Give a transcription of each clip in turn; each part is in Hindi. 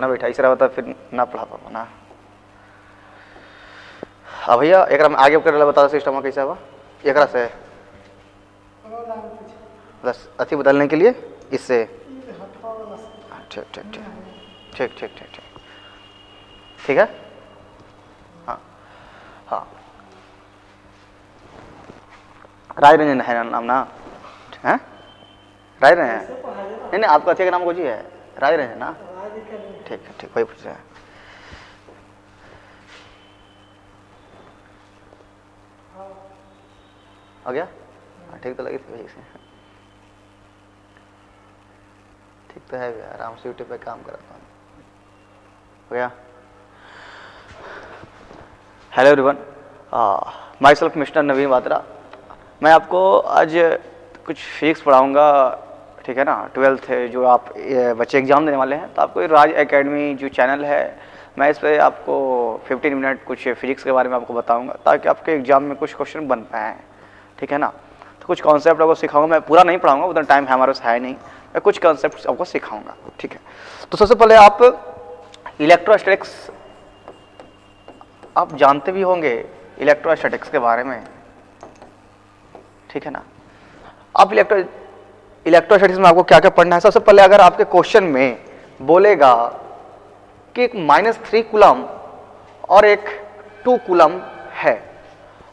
ना बेटा इस रहा फिर ना पढ़ा पाऊँ ना। हाँ भैया एक आगे कर बता सिस्टम कैसा हुआ एक से बस अथी बदलने के लिए इससे ठीक ठीक ठीक ठीक ठीक ठीक ठीक ठीक है। हाँ हाँ राय रंजन है नाम ना है राय रंजन नहीं नहीं आपका अथी का नाम कुछ ही है राय रंजन ना ठीक है ठीक वही पूछ रहे हैं। आ गया ठीक तो लगी थी वही से ठीक तो है भैया आराम से यूट्यूब पे काम करता हूँ हो गया। Hello everyone myself mister Naveen Batra. मैं आपको आज कुछ फिजिक्स पढ़ाऊँगा ठीक है ना। 12th है जो आप बच्चे एग्जाम देने वाले हैं तो आपको राज एकेडमी जो चैनल है मैं इस पर आपको 15 मिनट कुछ फिजिक्स के बारे में आपको बताऊंगा ताकि आपके एग्जाम में कुछ क्वेश्चन बन पाएँ ठीक है ना। तो कुछ कॉन्सेप्ट आपको सिखाऊंगा मैं पूरा नहीं पढ़ाऊंगा उतना टाइम है हमारे पास है नहीं मैं कुछ कॉन्सेप्ट आपको सिखाऊंगा ठीक है। तो सबसे पहले आप इलेक्ट्रोस्टैटिक्स आप जानते भी होंगे इलेक्ट्रोस्टैटिक्स के बारे में ठीक है ना। आप इलेक्ट्रोस्टैटिक्स में आपको क्या क्या पढ़ना है। सबसे पहले अगर आपके क्वेश्चन में बोलेगा कि एक -3 कूलम और एक 2 कूलम है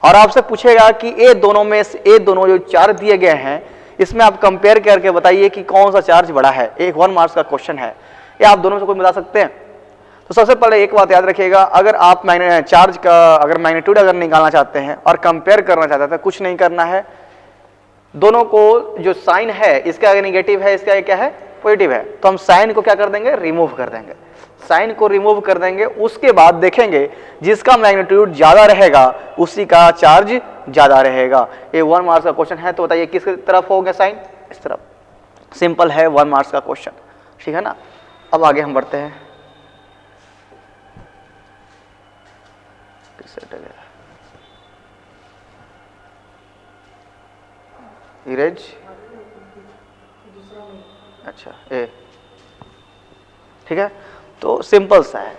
और आपसे पूछेगा कि ये दोनों जो चार्ज दिए गए हैं इसमें आप कंपेयर करके बताइए कि कौन सा चार्ज बड़ा है। एक 1 मार्क्स का क्वेश्चन है ये आप दोनों से कोई बता सकते हैं। तो सबसे पहले एक बात याद रखिएगा अगर आप चार्ज का अगर मैग्नीट्यूड अगर निकालना चाहते हैं और कंपेयर करना चाहते हैं तो कुछ नहीं करना है। दोनों को जो साइन है इसका अगर निगेटिव है इसका क्या है पॉजिटिव है तो हम साइन को क्या कर देंगे रिमूव कर देंगे। साइन को रिमूव कर देंगे उसके बाद देखेंगे जिसका मैग्नीट्यूड ज्यादा रहेगा उसी का चार्ज ज्यादा रहेगा। ये 1 मार्क्स का क्वेश्चन है तो बताइए किस तरफ हो गया साइन इस तरफ। सिंपल है 1 मार्क्स का क्वेश्चन ठीक है ना। अब आगे हम बढ़ते हैं इरेज अच्छा ए ठीक है। तो सिंपल सा है।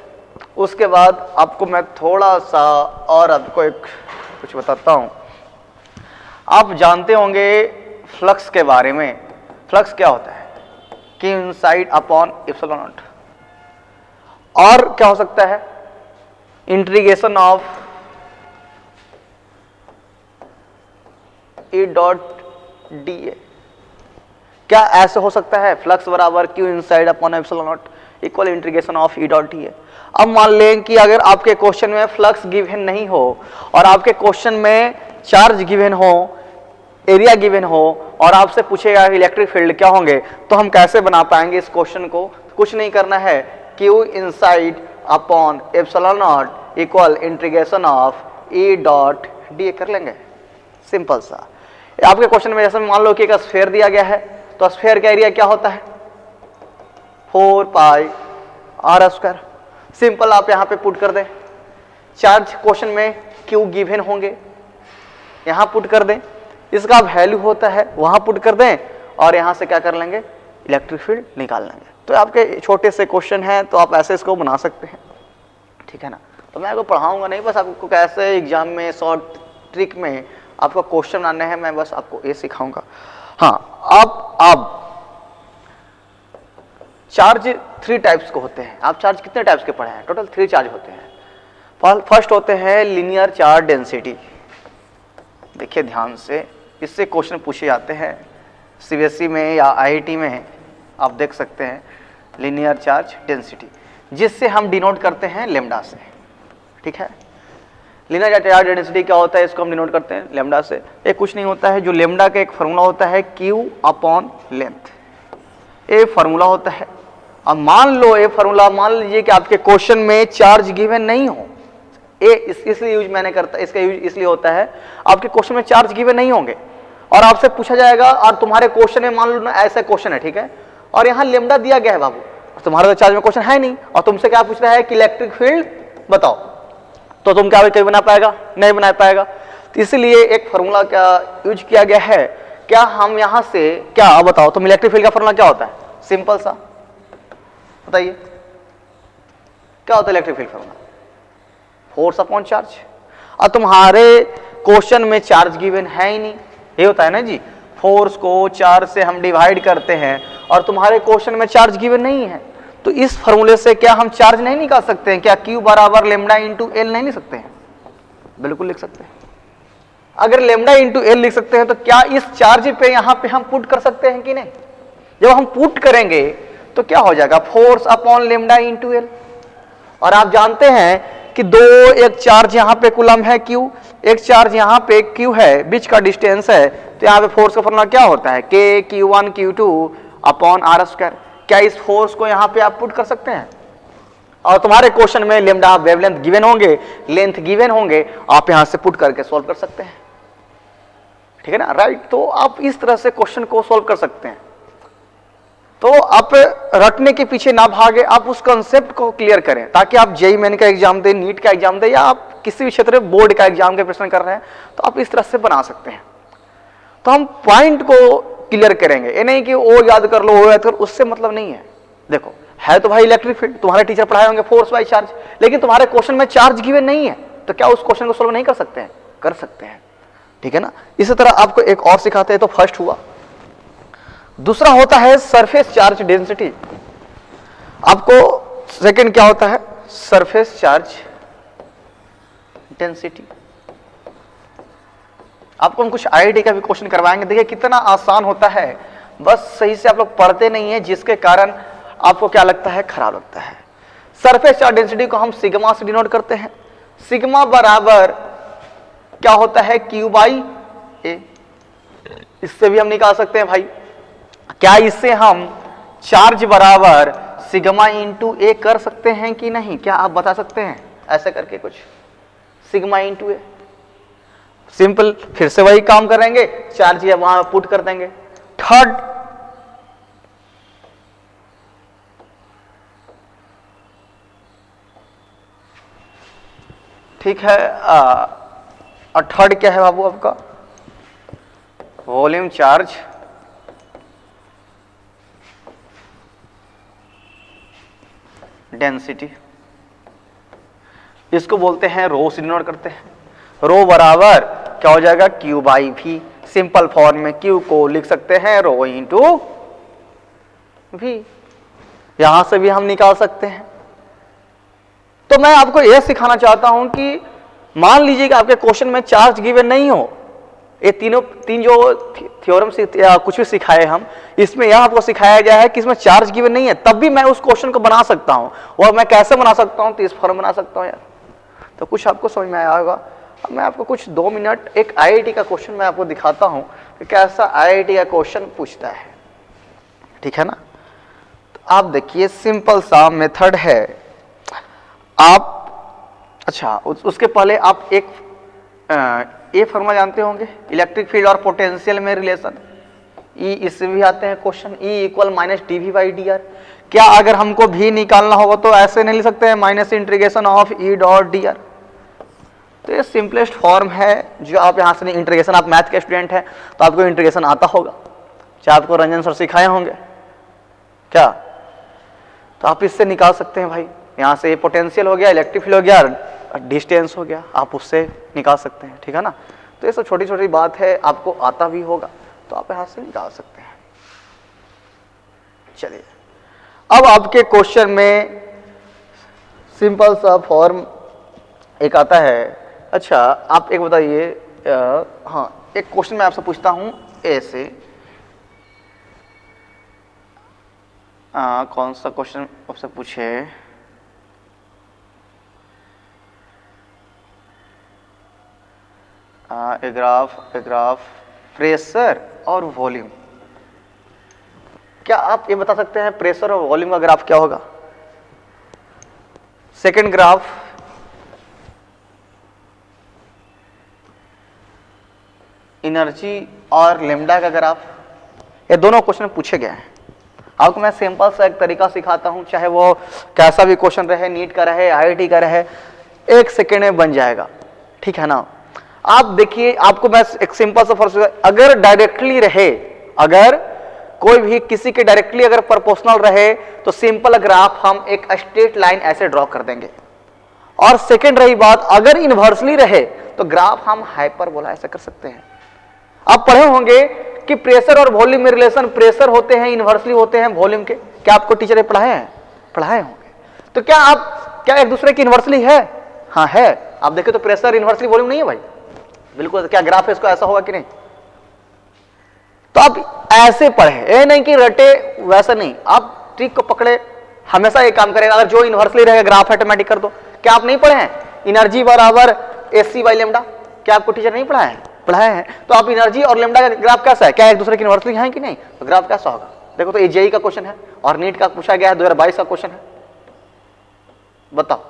उसके बाद आपको मैं थोड़ा सा और आपको एक कुछ बताता हूं। आप जानते होंगे फ्लक्स के बारे में। फ्लक्स क्या होता है कि इनसाइड अपॉन एप्सिलॉन नॉट और क्या हो सकता है integration of E dot D A. क्या ऐसे हो सकता है फ्लक्स बराबर Q inside upon epsilon not equal integration of E dot D A. अब मान लें कि अगर आपके क्वेश्चन में फ्लक्स गिवन नहीं हो और आपके क्वेश्चन में चार्ज गिवन हो एरिया गिवन हो और आपसे पूछेगा इलेक्ट्रिक फील्ड क्या होंगे तो हम कैसे बना पाएंगे इस क्वेश्चन को। कुछ नहीं करना है Q inside upon epsilon not equal integration of E dot D A कर लेंगे। सिंपल सा। आपके क्वेश्चन में जैसे मान लो कि एक स्फीयर दिया गया है तो स्फीयर का एरिया क्या होता है 4 पाई आर स्क्वायर। सिंपल आप यहां पे पुट कर दें। चार्ज क्वेश्चन में क्यू गिवन होंगे यहां पुट कर दें। इसका वैल्यू होता है वहां पुट कर दें और यहां से क्या कर लेंगे इलेक्ट्रिक फील्ड निकाल लेंगे। तो आपके छोटे से क्वेश्चन है तो आप ऐसे इसको बना सकते हैं ठीक है ना। तो मैं आपको पढ़ाऊंगा नहीं बस आपको कैसे एग्जाम में शॉर्ट ट्रिक में आपका क्वेश्चन बनाने हैं मैं बस आपको ये सिखाऊंगा। हाँ अब चार्ज 3 टाइप्स को होते हैं। आप चार्ज कितने टाइप्स के पढ़े हैं टोटल 3 चार्ज होते हैं। फर्स्ट होते हैं लीनियर चार्ज डेंसिटी। देखिए ध्यान से इससे क्वेश्चन पूछे जाते हैं सीबीएसई में या आईआईटी में आप देख सकते हैं लीनियर चार्ज डेंसिटी जिससे हम डिनोट करते हैं लेमडा से ठीक है। लीनियर चार्ज डेंसिटी क्या होता है इसको हम डिनोट करते हैं लेमडा से। ये कुछ नहीं होता है जो लेमडा का एक फार्मूला होता है क्यू अपॉन लेंथ। ये फार्मूला होता है। अब मान लो ये फार्मूला मान लीजिए कि आपके क्वेश्चन में चार्ज गिवन नहीं हो। ये इसलिए यूज मैंने करता इसका यूज इसलिए होता है आपके क्वेश्चन में चार्ज गिवन नहीं होंगे और आपसे पूछा जाएगा और तुम्हारे क्वेश्चन में मान लो ना ऐसा क्वेश्चन है ठीक है और यहाँ लेमडा दिया गया है बाबू तुम्हारा तो चार्ज में क्वेश्चन है नहीं और तुमसे क्या पूछ रहा है कि इलेक्ट्रिक फील्ड बताओ तो तुम क्या कभी बना पाएगा नहीं बना पाएगा। तो इसलिए एक फार्मूला क्या यूज किया गया है। क्या हम यहां से क्या बताओ तुम इलेक्ट्रिक फील्ड का फार्मूला क्या होता है सिंपल सा बताइए क्या होता है electric field formula? Force upon charge. और तुम्हारे क्वेश्चन में चार्ज गिवन है ही नहीं, ये होता है ना जी, फोर्स को चार्ज से हम डिवाइड करते हैं और तुम्हारे क्वेश्चन में चार्ज गिवन नहीं है, तो इस फॉर्मूले से क्या हम चार्ज नहीं निकाल सकते हैं? क्या Q बराबर लेमडा इंटू एल नहीं लिख सकते हैं? बिल्कुल लिख सकते हैं। अगर लेमडा इंटू एल लिख सकते हैं तो क्या इस चार्ज पे यहां पे हम पुट कर सकते हैं कि नहीं? जब हम पुट करेंगे तो क्या हो जाएगा? Force upon lambda into L. और आप जानते हैं कि एक चार्ज यहां पे कूलम है Q, एक चार्ज यहां पे Q है, बीच का डिस्टेंस है, तो यहां पे फोर्स का फॉर्मूला क्या होता है? K Q1 Q2 upon r square. क्या इस फोर्स को यहां पे आप पुट कर सकते हैं? और तुम्हारे क्वेश्चन में लेमडा वेवलेंथ गिवन होंगे, लेंथ गिवन होंगे, आप यहां से पुट करके सॉल्व कर सकते हैं, ठीक है ना, राइट। तो आप इस तरह से क्वेश्चन को सॉल्व कर सकते हैं। तो आप रटने के पीछे ना भागे, आप उस कंसेप्ट को क्लियर करें ताकि आप जेईई मेन का एग्जाम दें, नीट का एग्जाम दें, या आप किसी भी क्षेत्र में बोर्ड का एग्जाम के प्रश्न कर रहे हैं तो आप इस तरह से बना सकते हैं। तो हम पॉइंट को क्लियर करेंगे, ये नहीं कि वो याद कर लो, वो याद कर, उससे मतलब नहीं है। देखो है तो भाई इलेक्ट्रिक फील्ड, तुम्हारे टीचर पढ़ाए होंगे फोर्स बाय चार्ज, लेकिन तुम्हारे क्वेश्चन में चार्ज गिवन नहीं है, तो क्या उस क्वेश्चन को सोल्व नहीं कर सकते हैं? कर सकते हैं, ठीक है ना। इसी तरह आपको एक और सिखाते हैं, तो फर्स्ट हुआ। दूसरा होता है सरफेस चार्ज डेंसिटी। आपको सेकंड क्या होता है? Surface charge density. आपको हम कुछ आईआईटी का भी क्वेश्चन करवाएंगे, देखिए कितना आसान होता है, बस सही से आप लोग पढ़ते नहीं है, जिसके कारण आपको क्या लगता है? खराब लगता है। सरफेस चार्ज डेंसिटी को हम सिग्मा से डिनोट करते हैं। सिग्मा बराबर क्या होता है? Q बाई ए। इससे भी हम निकाल सकते हैं भाई। क्या इससे हम चार्ज बराबर सिग्मा इंटू ए कर सकते हैं कि नहीं? क्या आप बता सकते हैं ऐसे करके कुछ? सिग्मा इंटू ए सिंपल, फिर से वही काम करेंगे, चार्ज या वहां पुट कर देंगे। थर्ड, ठीक है, और थर्ड क्या है बाबू आपका? Volume charge density. इसको बोलते हैं रो से डिनोट करते हैं। रो बराबर क्या हो जाएगा? Q by V। Simple form में Q को लिख सकते हैं रो इंटू V। यहां से भी हम निकाल सकते हैं। तो मैं आपको यह सिखाना चाहता हूं कि मान लीजिए कि आपके क्वेश्चन में चार्ज गिवन नहीं हो, ये तीन जो थ्योरम से कुछ भी सिखाए हम, इसमें यह आपको सिखाया गया है कि इसमें चार्ज गिवन नहीं है, तब भी मैं उस क्वेश्चन को बना सकता हूं। और मैं कैसे बना सकता हूं? तो इस फॉर्म बना सकता हूं यार। तो कुछ आपको समझ में आया होगा। अब मैं आपको कुछ 2 मिनट एक आईआईटी का क्वेश्चन मैं आपको दिखाता हूं कि कैसा आईआईटी का क्वेश्चन पूछता है, ठीक है ना। तो आप देखिए, सिंपल सा मेथड है। आप अच्छा, उसके पहले आप एक ये फॉर्मूला जानते होंगे, इलेक्ट्रिक फील्ड और पोटेंशियल में रिलेशन। ई इससे भी आते हैं question, E equal minus dv by dr। क्या अगर हमको भी निकालना होगा तो ऐसे नहीं लिख सकते हैं? Minus integration of E dot dr। तो ये सिंपलेस्ट फॉर्म है जो आप यहाँ से इंटीग्रेशन, आप मैथ के स्टूडेंट हैं तो आपको इंटीग्रेशन आता होगा, चाहे आपको रंजन सर सिखाए होंगे क्या, तो आप इससे निकाल सकते हैं भाई। यहाँ से पोटेंशियल हो गया, इलेक्ट्रिक फील्ड हो गया, डिस्टेंस हो गया, आप उससे निकाल सकते हैं, ठीक है ना। तो ये सब छोटी छोटी बात है, आपको आता भी होगा तो आप यहाँ से निकाल सकते हैं। चलिए, अब आपके क्वेश्चन में सिंपल सा फॉर्म एक आता है। अच्छा, आप एक बताइए, हाँ, एक क्वेश्चन मैं आपसे पूछता हूँ ऐसे, कौन सा क्वेश्चन आपसे पूछे? ग्राफ प्रेशर और वॉल्यूम। क्या आप ये बता सकते हैं प्रेशर और वॉल्यूम का ग्राफ क्या होगा? सेकंड ग्राफ, एनर्जी और लेमडा का ग्राफ। ये दोनों क्वेश्चन पूछे गए हैं। आपको मैं सिंपल सा एक तरीका सिखाता हूं, चाहे वो कैसा भी क्वेश्चन रहे, नीट का रहे, आईआईटी का रहे, 1 सेकेंड में बन जाएगा, ठीक है ना। आप देखिए, आपको मैं एक सिंपल सा फॉर्मूला, अगर डायरेक्टली रहे, अगर कोई भी किसी के डायरेक्टली अगर प्रोपोर्शनल रहे तो सिंपल ग्राफ हम एक स्ट्रेट लाइन ऐसे ड्रॉ कर देंगे। और सेकंड रही बात, अगर इनवर्सली रहे तो ग्राफ हम हाइपरबोला ऐसे कर सकते हैं। आप पढ़े होंगे कि प्रेशर और वॉल्यूम में रिलेशन, प्रेशर होते हैं इनवर्सली होते हैं वॉल्यूम के। क्या आपको टीचर ने पढ़ाए होंगे? तो क्या एक दूसरे की इनवर्सली है? हाँ है। आप देखें तो प्रेशर इनवर्सली वॉल्यूम नहीं है भाई, बिल्कुल। क्या ग्राफ है इसको ऐसा होगा कि नहीं? तो आप ऐसे पढ़े, ये नहीं कि रटे, वैसा नहीं। आप ट्रिक को पकड़े, हमेशा ये काम करेगा। अगर जो इनवर्सली रहेगा ग्राफ ऑटोमेटिक कर दो। क्या आप नहीं पढ़े हैं एनर्जी बराबर एसी बाई लेमडा? क्या आपको टीचर नहीं पढ़ाए हैं? तो आप एनर्जी और लेमडा का ग्राफ कैसा है? क्या एक दूसरे की इनवर्सली है कि नहीं? तो ग्राफ कैसा होगा? देखो, तो जेईई का क्वेश्चन है और नीट का पूछा गया है, 2022 का क्वेश्चन है। बताओ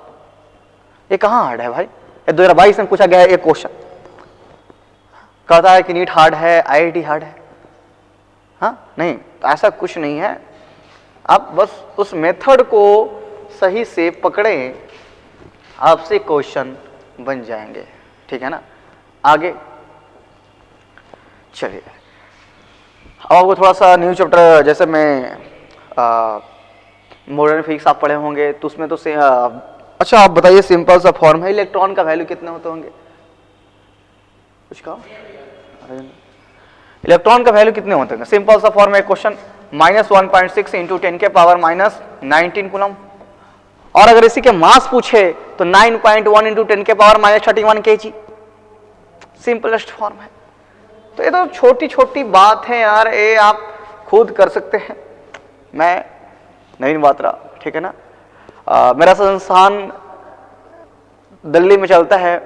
ये कहां हार्ड है भाई? ये 2022 में पूछा गया है एक क्वेश्चन। कहता है कि नीट हार्ड है, आईआईटी हार्ड है। हाँ नहीं, तो ऐसा कुछ नहीं है। आप बस उस मेथड को सही से पकड़ें, आपसे क्वेश्चन बन जाएंगे। ठीक है ना? आगे चलिए, अब आपको थोड़ा सा न्यू चैप्टर, जैसे मैं मॉडर्न फिजिक्स आप पढ़े होंगे तो उसमें तो अच्छा आप बताइए, सिंपल सा फॉर्म है, इलेक्ट्रॉन का वैल्यू कितने होते होंगे? कुछ कहो। इलेक्ट्रॉन का वैल्यू कितने होते हैं? सिंपल सा फॉर्म है क्वेश्चन, -1.6 इंटू 10 के पावर -19 कूलम। और अगर इसी के मास पूछे तो 9.1 इंटू 10 के पावर -31 kg। सिंपलेस्ट फॉर्म है। तो ये तो छोटी छोटी बात है यार, ये आप खुद कर सकते हैं। मैं नवीन बात्रा, ठीक है ना? मेरा संस्थान दिल्ली में चलता है।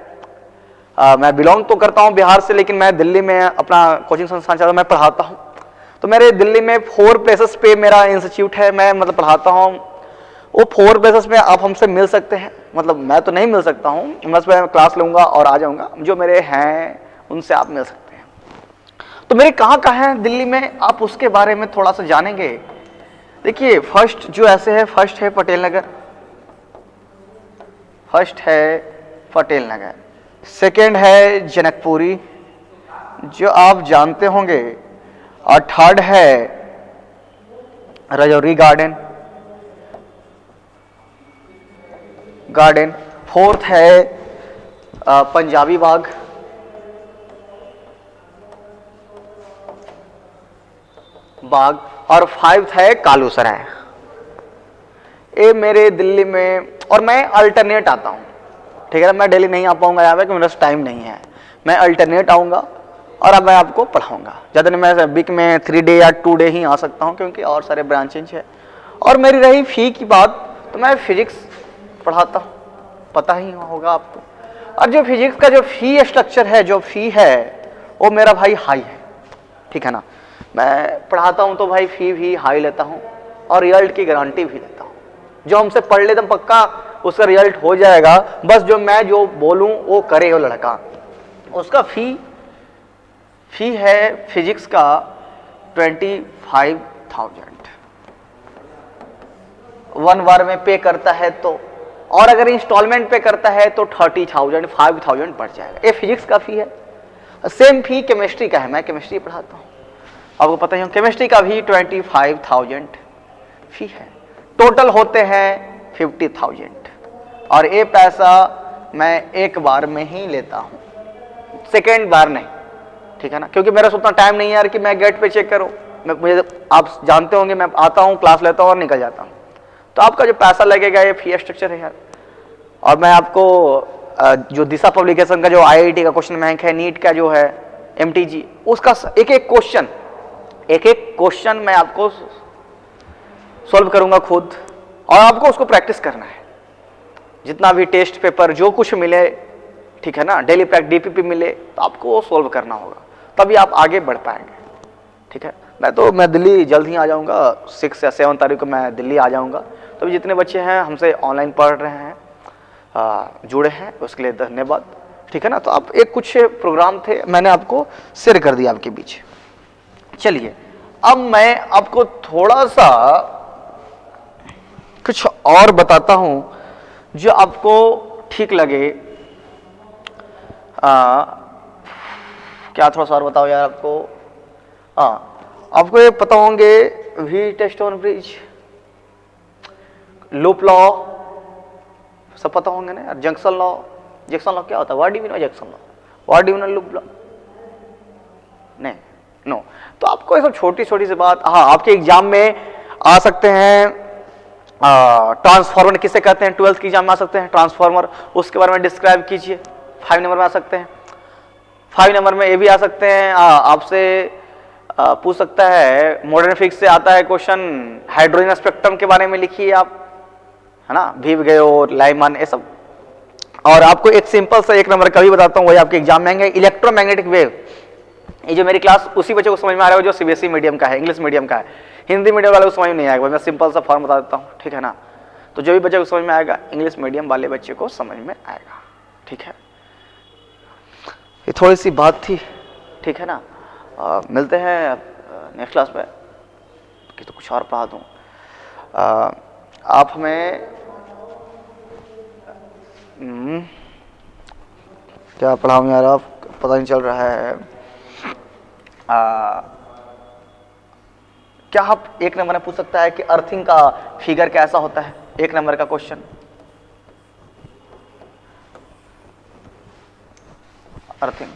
मैं बिलोंग तो करता हूं बिहार से, लेकिन मैं दिल्ली में अपना कोचिंग संस्थान चलाता हूं, मैं पढ़ाता हूं। तो मेरे दिल्ली में 4 प्लेसेस पे मेरा इंस्टीट्यूट है, मैं मतलब पढ़ाता हूं। वो 4 प्लेसेस में आप हमसे मिल सकते हैं। मतलब मैं तो नहीं मिल सकता हूं, बस मैं क्लास लूंगा और आ जाऊंगा। जो मेरे हैं उनसे आप मिल सकते हैं। तो मेरे कहाँ हैं दिल्ली में, आप उसके बारे में थोड़ा सा जानेंगे। देखिए, फर्स्ट जो ऐसे है, फर्स्ट है पटेल नगर, सेकेंड है जनकपुरी जो आप जानते होंगे, और थर्ड है राजौरी गार्डन, फोर्थ है पंजाबी बाग, और 5th है कालू सराय। ये मेरे दिल्ली में, और मैं अल्टरनेट आता हूँ। ठीक है ना? मैं डेली नहीं आ पाऊंगा यहाँ पे क्योंकि मेरा टाइम नहीं है। मैं अल्टरनेट आऊँगा और अब मैं आपको पढ़ाऊंगा। ज़्यादा नहीं, मैं वीक में 3 डे या 2 डे ही आ सकता हूँ क्योंकि और सारे ब्रांचेज है। और मेरी रही फी की बात, तो मैं फिजिक्स पढ़ाता हूँ, पता ही होगा आपको। और जो फिजिक्स का जो फी स्ट्रक्चर है, जो फी है, वो मेरा भाई हाई है। ठीक है ना? मैं पढ़ाता हूँ तो भाई फी भी हाई लेता हूँ और रिजल्ट की गारंटी भी लेता हूँ। जो हमसे पढ़ ले तो पक्का उसका रिजल्ट हो जाएगा। बस जो मैं जो बोलूँ वो करे वो लड़का। उसका फी है फिजिक्स का 25,000 1 बार में पे करता है तो, और अगर इंस्टॉलमेंट पे करता है तो 30,000 5,000 बढ़ जाएगा। ये फिजिक्स का फी है। सेम फी केमिस्ट्री का है, मैं केमिस्ट्री पढ़ाता हूँ, आपको पता ही हो। केमिस्ट्री का भी 25,000 फी है। टोटल होते हैं 50,000 और ये पैसा मैं एक बार में ही लेता हूँ, सेकेंड बार नहीं। ठीक है ना? क्योंकि मेरा उतना टाइम नहीं है यार कि मैं गेट पे चेक करूँ। मुझे आप जानते होंगे, मैं आता हूँ, क्लास लेता हूँ और निकल जाता हूँ। तो आपका जो पैसा लगेगा ये फी स्ट्रक्चर है यार। और मैं आपको जो दिशा पब्लिकेशन का जो आईआईटी का क्वेश्चन बैंक है, नीट का जो है एमटीजी, उसका एक एक क्वेश्चन मैं आपको सॉल्व करूंगा खुद, और आपको उसको प्रैक्टिस करना है। जितना भी टेस्ट पेपर जो कुछ मिले, ठीक है ना, डेली प्रैक्टिस डीपीपी मिले, तो आपको वो सॉल्व करना होगा, तभी आप आगे बढ़ पाएंगे। ठीक है? मैं दिल्ली जल्द ही आ जाऊंगा, 6 या 7 तारीख को मैं दिल्ली आ जाऊंगा। तो जितने बच्चे हैं हमसे ऑनलाइन पढ़ रहे हैं, जुड़े हैं, उसके लिए धन्यवाद। ठीक है ना? तो आप एक कुछ प्रोग्राम थे, मैंने आपको शेयर कर दिया आपके बीच। चलिए, अब मैं आपको थोड़ा सा कुछ और बताता हूं जो आपको ठीक लगे। क्या थोड़ा सा और बताओ यार आपको। आपको ये पता होंगे Wheatstone bridge, loop law सब पता होंगे ना। जंक्शन लॉ, जंक्शन लॉ क्या होता है? What do you know junction law? What do you know loop law? नहीं, नो। तो आपको ये सब छोटी छोटी सी बात, हाँ आपके एग्जाम में आ सकते हैं। ट्रांसफॉर्मर किसे कहते हैं? 12th की एग्जाम में आ सकते हैं ट्रांसफॉर्मर, उसके बारे में डिस्क्राइब कीजिए। 5 नंबर में आ सकते हैं। 5 नंबर में ये भी आ सकते हैं, आपसे पूछ सकता है, मॉडर्न फिजिक्स से आता है क्वेश्चन, हाइड्रोजन स्पेक्ट्रम के बारे में लिखिए आप, है ना, वीव लाइमन ये सब। और आपको एक सिंपल सा 1 नंबर का भी बताता हूँ, वही आपके एग्जाम में आएंगे, इलेक्ट्रोमैग्नेटिक वेव। ये जो मेरी क्लास उसी बच्चे को समझ में आ रहा है जो सीबीएसई मीडियम का है, इंग्लिश मीडियम का है। हिंदी मीडियम वाले को समझ में नहीं आएगा, मैं सिंपल सा फॉर्म बता देता हूँ, ठीक है ना। तो जो भी बच्चे को समझ में आएगा, इंग्लिश मीडियम वाले बच्चे को समझ में आएगा, ठीक है। ये थोड़ी सी बात थी, ठीक है ना। मिलते हैं नेक्स्ट क्लास में, कि तो कुछ और पढ़ा दूँ। आप हमें क्या पढ़ाऊँ यार, आप पता नहीं चल रहा है। क्या आप 1 नंबर में पूछ सकता है कि अर्थिंग का फिगर कैसा होता है? 1 नंबर का क्वेश्चन, अर्थिंग।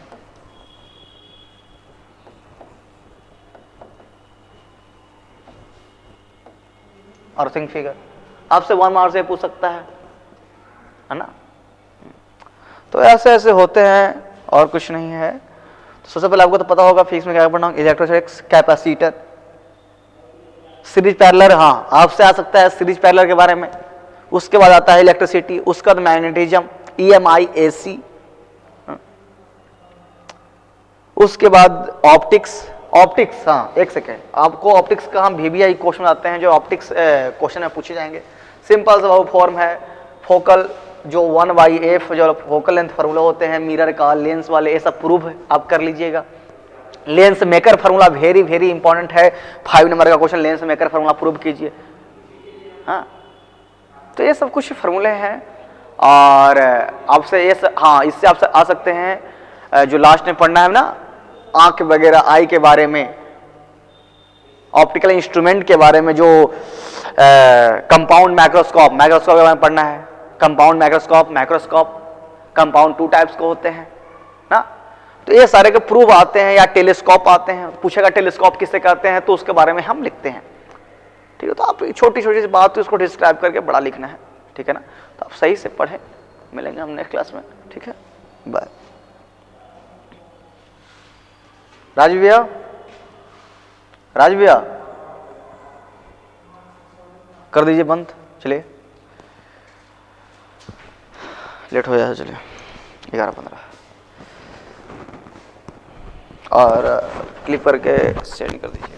अर्थिंग फिगर आपसे 1 मार्क से पूछ सकता है ना। तो ऐसे ऐसे होते हैं और कुछ नहीं है। तो सबसे पहले आपको तो पता होगा फिजिक्स में क्या पढ़ना, इलेक्ट्रोस्टैटिक्स, कैपेसिटर, सीरीज पैरेलल। हाँ आपसे आ सकता है सीरीज पैरेलल के बारे में। उसके बाद आता है इलेक्ट्रिसिटी, उसका बाद मैग्नेटिज्म, EMI, AC। उसके बाद ऑप्टिक्स। ऑप्टिक्स, हाँ एक सेकेंड, आपको ऑप्टिक्स का हम VBI क्वेश्चन आते हैं जो ऑप्टिक्स क्वेश्चन में पूछे जाएंगे। सिंपल सा फॉर्म है, फोकल जो 1/f जो फोकल लेंथ फार्मूला होते हैं, मिरर का, लेंस वाले, ये सब प्रूफ आप कर लीजिएगा। Lens maker formula very very important है, 5 नंबर का question, lens maker formula prove कीजिए। हाँ तो ये सब कुछ फार्मूले हैं। और आपसे ये हाँ इससे आपसे आ सकते हैं जो लास्ट में पढ़ना है ना, आंख वगैरह, आई के बारे में, ऑप्टिकल इंस्ट्रूमेंट के बारे में, जो कंपाउंड माइक्रोस्कोप, माइक्रोस्कोप के बारे में पढ़ना है। Compound microscope, microscope, compound 2 types को होते हैं ना। तो ये सारे के प्रूफ आते हैं, या टेलीस्कोप आते हैं, पूछेगा टेलीस्कोप किसे कहते हैं, तो उसके बारे में हम लिखते हैं, ठीक है। तो आप छोटी छोटी सी बात तो उसको डिस्क्राइब करके बड़ा लिखना है, ठीक है ना। तो आप सही से पढ़ें, मिलेंगे हम नेक्स्ट क्लास में, ठीक है, बाय। राजू भैया, राजू भैया कर दीजिए बंद, चलिए लेट हो जाए, चलिए 11:15 और क्लिप करके सेंड कर दीजिए।